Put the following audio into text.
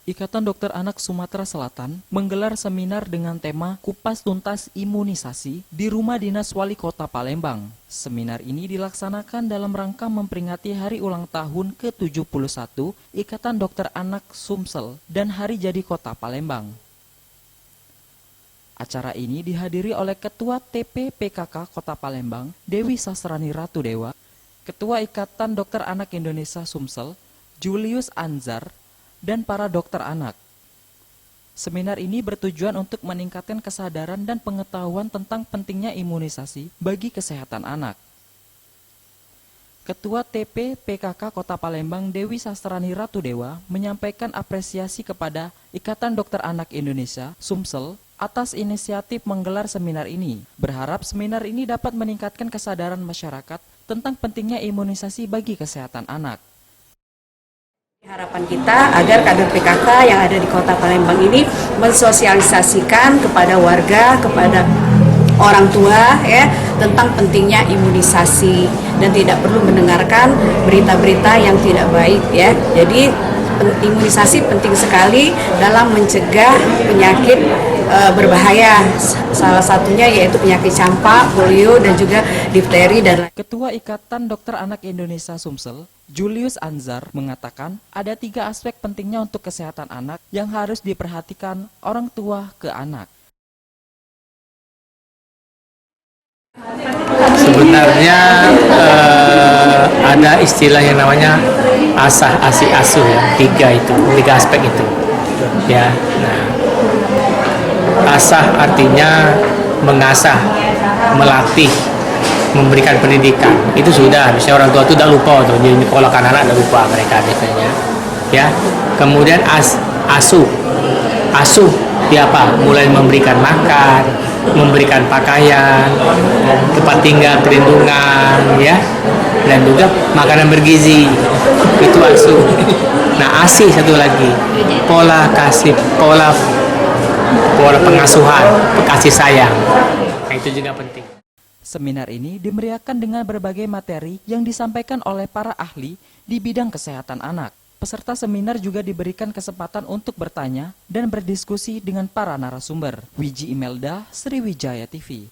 Ikatan Dokter Anak Sumatera Selatan menggelar seminar dengan tema Kupas Tuntas Imunisasi di Rumah Dinas Wali Kota Palembang. Seminar ini dilaksanakan dalam rangka memperingati hari ulang tahun ke-71 Ikatan Dokter Anak Sumsel dan Hari Jadi Kota Palembang. Acara ini dihadiri oleh Ketua TP-PKK Kota Palembang, Dewi Sasrani Ratu Dewa, Ketua Ikatan Dokter Anak Indonesia Sumsel, Julius Anzar, dan para dokter anak. Seminar ini bertujuan untuk meningkatkan kesadaran dan pengetahuan tentang pentingnya imunisasi bagi kesehatan anak. Ketua TP PKK Kota Palembang Dewi Sastrani Ratu Dewa menyampaikan apresiasi kepada Ikatan Dokter Anak Indonesia Sumsel atas inisiatif menggelar seminar ini. Berharap seminar ini dapat meningkatkan kesadaran masyarakat tentang pentingnya imunisasi bagi kesehatan anak. Harapan kita agar kader PKK yang ada di Kota Palembang ini mensosialisasikan kepada warga, kepada orang tua ya tentang pentingnya imunisasi dan tidak perlu mendengarkan berita-berita yang tidak baik ya. Jadi imunisasi penting sekali dalam mencegah penyakit berbahaya. Salah satunya yaitu penyakit campak, polio dan juga difteri dan lain. Ketua Ikatan Dokter Anak Indonesia Sumsel, Julius Anzar, mengatakan ada 3 aspek pentingnya untuk kesehatan anak yang harus diperhatikan orang tua ke anak. Sebenarnya ada istilah yang namanya asah, asi, asuh ya, 3 aspek itu ya. Nah, asah artinya mengasah, melatih, memberikan pendidikan. Itu sudah, misalnya orang tua itu udah lupa tuh, jadi menyekolahkan anak udah lupa mereka biasanya. Ya. Kemudian asuh dia apa? Mulai memberikan makan, memberikan pakaian, tempat tinggal, perlindungan, ya, dan juga makanan bergizi. Itu asuh. Nah, asih satu lagi, pola pengasuhan, kasih sayang. Nah, itu juga penting. Seminar ini dimeriahkan dengan berbagai materi yang disampaikan oleh para ahli di bidang kesehatan anak. Peserta seminar juga diberikan kesempatan untuk bertanya dan berdiskusi dengan para narasumber. Wiji Imelda, Sriwijaya TV.